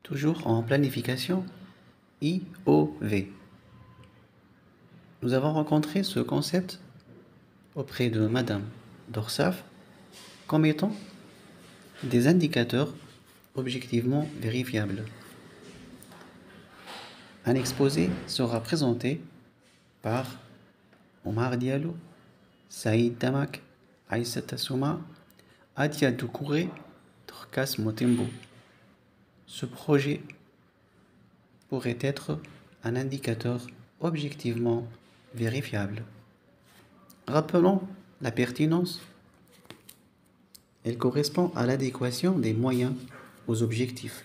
Toujours en planification, IOV. Nous avons rencontré ce concept auprès de Madame Dorsaf comme étant des indicateurs objectivement vérifiables. Un exposé sera présenté par Omar Diallo, Saïd Damak, Aïssata Souma, Adia Doucouré, Dorcas Motembo. Ce projet pourrait être un indicateur objectivement vérifiable. Rappelons la pertinence. Elle correspond à l'adéquation des moyens aux objectifs.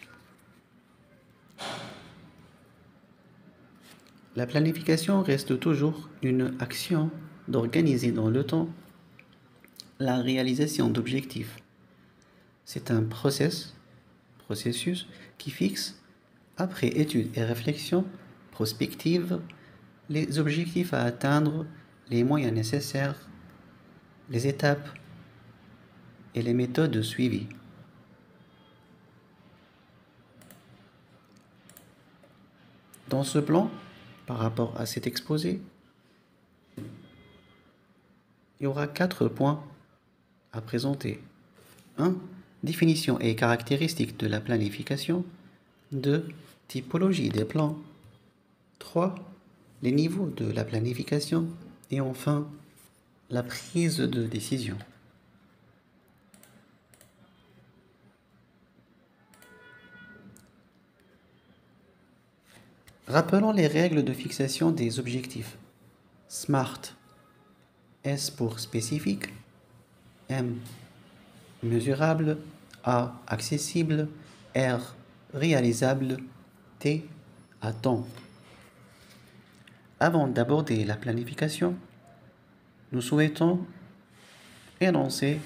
La planification reste toujours une action d'organiser dans le temps la réalisation d'objectifs. C'est un processus qui fixe, après étude et réflexion prospective, les objectifs à atteindre, les moyens nécessaires, les étapes et les méthodes de suivi. Dans ce plan, par rapport à cet exposé, il y aura 4 points à présenter. 1. Définition et caractéristiques de la planification. 2. Typologie des plans. 3. Les niveaux de la planification. Et enfin, la prise de décision. Rappelons les règles de fixation des objectifs. SMART. S pour spécifique. M. Mesurable. A. Accessible. R. Réalisable. T. À temps. Avant d'aborder la planification, nous souhaitons énoncer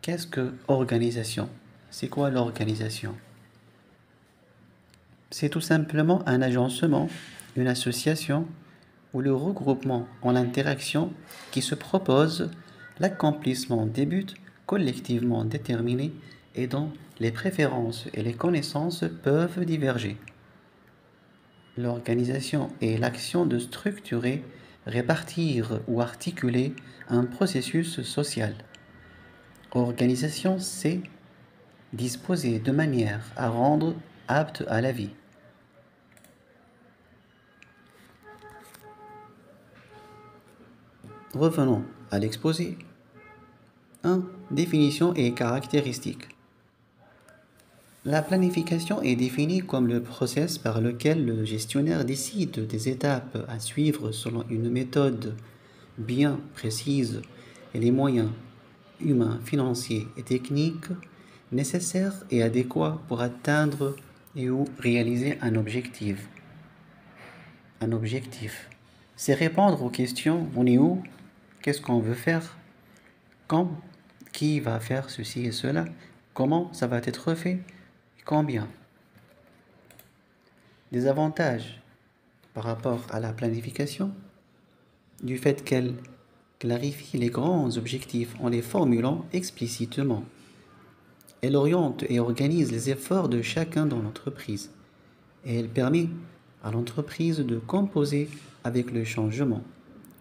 qu'est-ce que organisation. C'est quoi l'organisation? C'est tout simplement un agencement, une association ou le regroupement en interaction qui se propose l'accomplissement des buts collectivement déterminés et dont les préférences et les connaissances peuvent diverger. L'organisation est l'action de structurer, répartir ou articuler un processus social. Organisation, c'est disposer de manière à rendre apte à la vie. Revenons à l'exposé. 1. Définition et caractéristiques. La planification est définie comme le process par lequel le gestionnaire décide des étapes à suivre selon une méthode bien précise et les moyens humains, financiers et techniques nécessaires et adéquats pour atteindre et ou réaliser un objectif. Un objectif, c'est répondre aux questions: on est où? Qu'est-ce qu'on veut faire? Quand? Qui va faire ceci et cela? Comment ça va être fait? Combien? Des avantages par rapport à la planification, du fait qu'elle clarifie les grands objectifs en les formulant explicitement. Elle oriente et organise les efforts de chacun dans l'entreprise. Et elle permet à l'entreprise de composer avec le changement.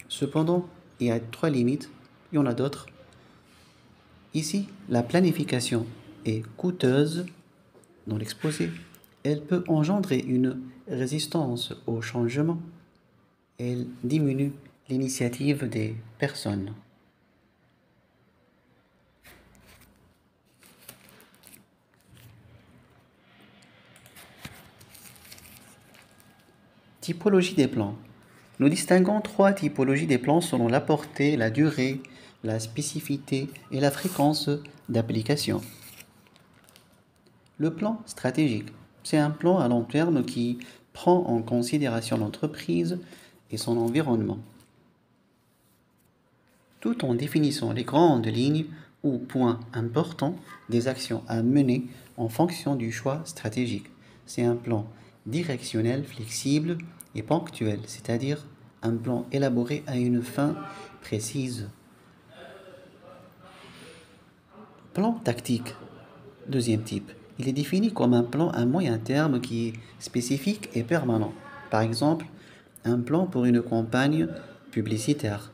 Cependant, il y a 3 limites, il y en a d'autres. Ici, la planification est coûteuse. Dans l'exposé, elle peut engendrer une résistance au changement. Elle diminue l'initiative des personnes. Typologie des plans. Nous distinguons 3 typologies des plans selon la portée, la durée, la spécificité et la fréquence d'application. Le plan stratégique, c'est un plan à long terme qui prend en considération l'entreprise et son environnement, tout en définissant les grandes lignes ou points importants des actions à mener en fonction du choix stratégique. C'est un plan directionnel, flexible et ponctuel, c'est-à-dire un plan élaboré à une fin précise. Plan tactique, deuxième type. Il est défini comme un plan à moyen terme qui est spécifique et permanent. Par exemple, un plan pour une campagne publicitaire.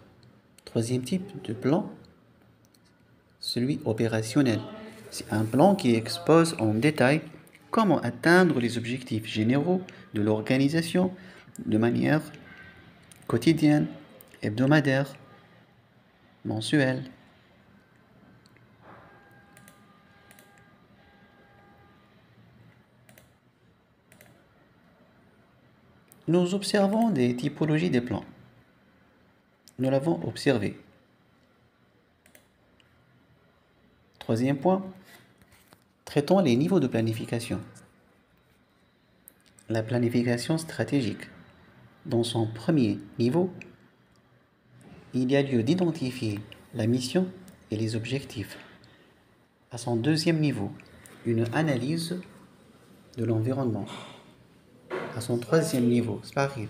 Troisième type de plan, celui opérationnel. C'est un plan qui expose en détail comment atteindre les objectifs généraux de l'organisation de manière quotidienne, hebdomadaire, mensuelle. Nous observons des typologies des plans. Nous l'avons observé. Troisième point, traitons les niveaux de planification. La planification stratégique. Dans son premier niveau, il y a lieu d'identifier la mission et les objectifs. À son deuxième niveau, une analyse de l'environnement. À son troisième niveau, c'est pareil.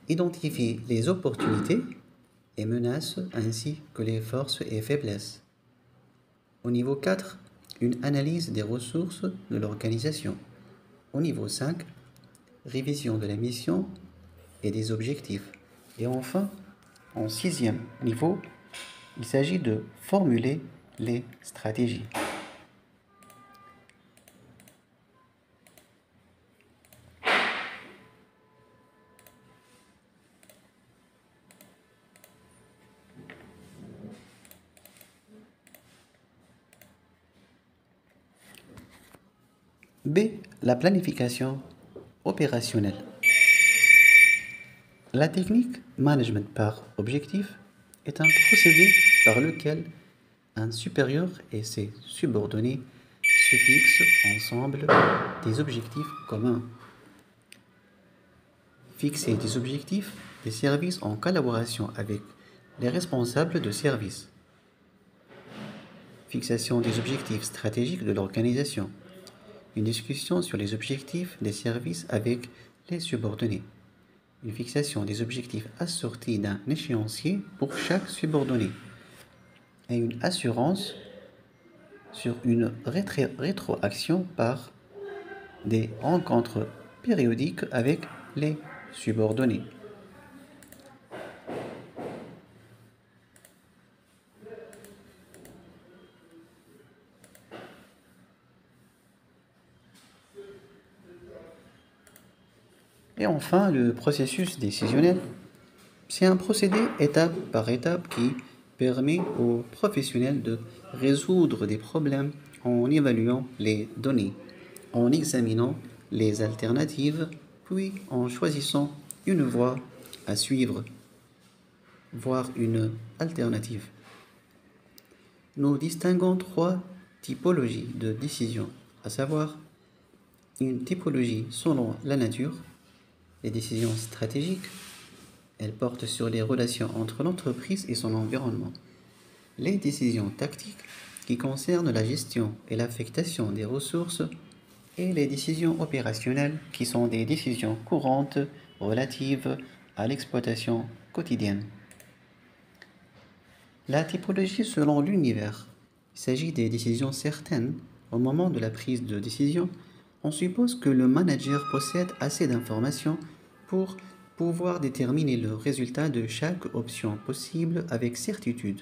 Identifier les opportunités et menaces ainsi que les forces et faiblesses. Au niveau 4, une analyse des ressources de l'organisation. Au niveau 5, révision de la mission et des objectifs. Et enfin, en sixième niveau, il s'agit de formuler les stratégies. B. La planification opérationnelle. La technique management par objectif est un procédé par lequel un supérieur et ses subordonnés se fixent ensemble des objectifs communs. Fixer des objectifs des services en collaboration avec les responsables de service. Fixation des objectifs stratégiques de l'organisation. Une discussion sur les objectifs des services avec les subordonnés. Une fixation des objectifs assortis d'un échéancier pour chaque subordonné. Et une assurance sur une rétroaction par des rencontres périodiques avec les subordonnés. Et enfin, le processus décisionnel, c'est un procédé étape par étape qui permet aux professionnels de résoudre des problèmes en évaluant les données, en examinant les alternatives, puis en choisissant une voie à suivre, voire une alternative. Nous distinguons trois typologies de décision, à savoir une typologie selon la nature, les décisions stratégiques, elles portent sur les relations entre l'entreprise et son environnement. Les décisions tactiques, qui concernent la gestion et l'affectation des ressources, et les décisions opérationnelles, qui sont des décisions courantes relatives à l'exploitation quotidienne. La typologie selon l'univers. Il s'agit des décisions certaines. Au moment de la prise de décision, on suppose que le manager possède assez d'informations pour pouvoir déterminer le résultat de chaque option possible avec certitude.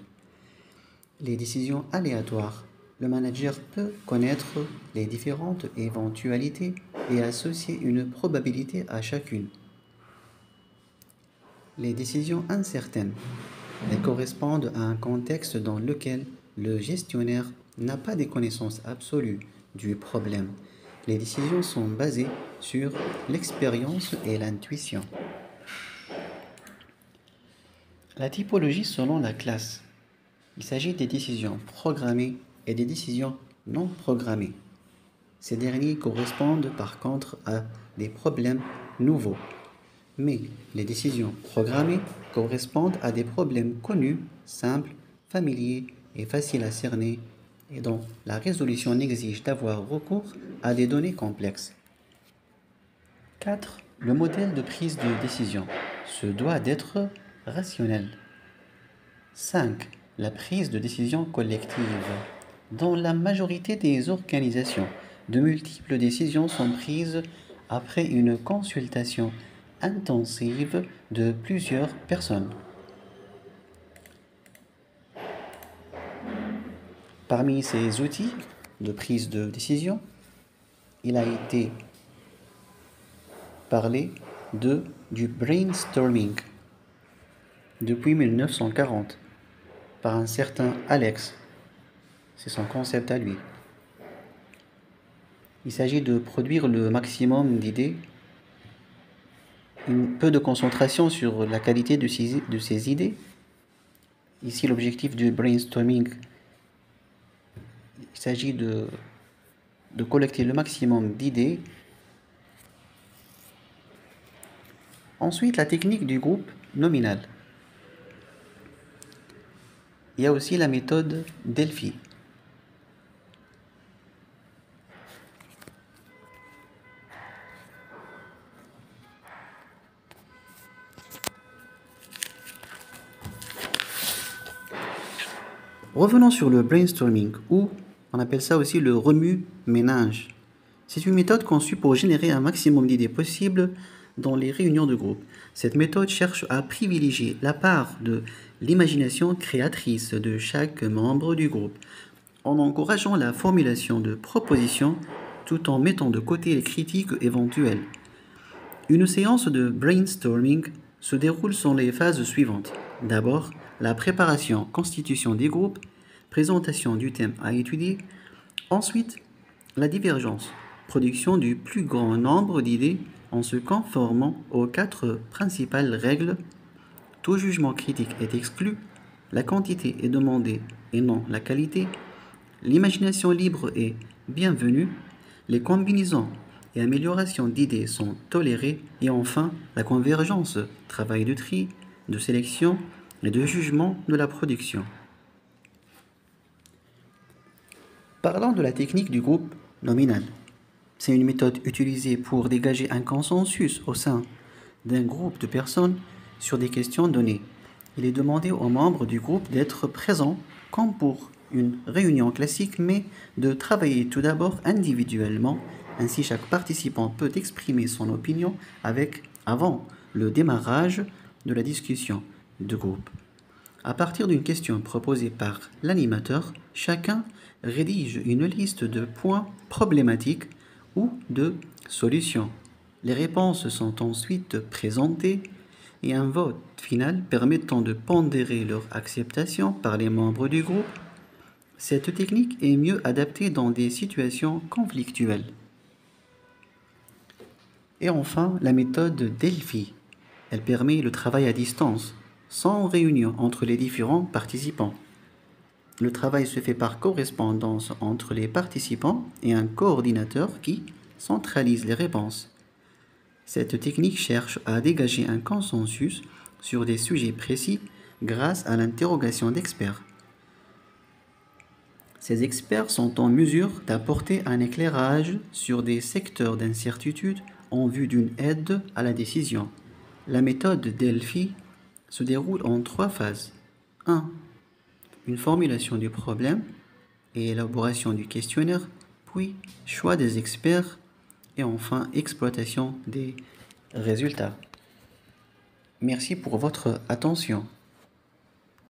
Les décisions aléatoires. Le manager peut connaître les différentes éventualités et associer une probabilité à chacune. Les décisions incertaines. Elles correspondent à un contexte dans lequel le gestionnaire n'a pas de connaissances absolues du problème. Les décisions sont basées sur l'expérience et l'intuition. La typologie selon la classe. Il s'agit des décisions programmées et des décisions non programmées. Ces derniers correspondent par contre à des problèmes nouveaux. Mais les décisions programmées correspondent à des problèmes connus, simples, familiers et faciles à cerner et dont la résolution n'exige d'avoir recours à des données complexes. 4. Le modèle de prise de décision se doit d'être rationnel. 5. La prise de décision collective. Dans la majorité des organisations, De multiples décisions sont prises après une consultation intensive de plusieurs personnes. Parmi ces outils de prise de décision, il a été parlé du brainstorming depuis 1940 par un certain Alex. C'est son concept à lui. Il s'agit de produire le maximum d'idées, un peu de concentration sur la qualité de ces idées. Ici, l'objectif du brainstorming, il s'agit de collecter le maximum d'idées. Ensuite, la technique du groupe nominal. Il y a aussi la méthode Delphi. Revenons sur le brainstorming, ou on appelle ça aussi le remue-ménage. C'est une méthode conçue pour générer un maximum d'idées possibles dans les réunions de groupe. Cette méthode cherche à privilégier la part de l'imagination créatrice de chaque membre du groupe, en encourageant la formulation de propositions tout en mettant de côté les critiques éventuelles. Une séance de brainstorming se déroule selon les phases suivantes. D'abord, la préparation, constitution des groupes, présentation du thème à étudier. Ensuite, la divergence, production du plus grand nombre d'idées en se conformant aux 4 principales règles. Tout jugement critique est exclu, la quantité est demandée et non la qualité, l'imagination libre est bienvenue, les combinaisons et améliorations d'idées sont tolérées, et enfin la convergence, travail de tri, de sélection et de jugement de la production. Parlons de la technique du groupe nominal. C'est une méthode utilisée pour dégager un consensus au sein d'un groupe de personnes sur des questions données. Il est demandé aux membres du groupe d'être présents comme pour une réunion classique, mais de travailler tout d'abord individuellement. Ainsi, chaque participant peut exprimer son opinion avant le démarrage de la discussion de groupe. À partir d'une question proposée par l'animateur, chacun rédige une liste de points problématiques ou de solutions. Les réponses sont ensuite présentées et un vote final permettant de pondérer leur acceptation par les membres du groupe. Cette technique est mieux adaptée dans des situations conflictuelles. Et enfin, la méthode Delphi. Elle permet le travail à distance, sans réunion entre les différents participants. Le travail se fait par correspondance entre les participants et un coordinateur qui centralise les réponses. Cette technique cherche à dégager un consensus sur des sujets précis grâce à l'interrogation d'experts. Ces experts sont en mesure d'apporter un éclairage sur des secteurs d'incertitude en vue d'une aide à la décision. La méthode Delphi se déroule en 3 phases. 1. Une formulation du problème et élaboration du questionnaire, puis choix des experts et enfin exploitation des résultats. Merci pour votre attention.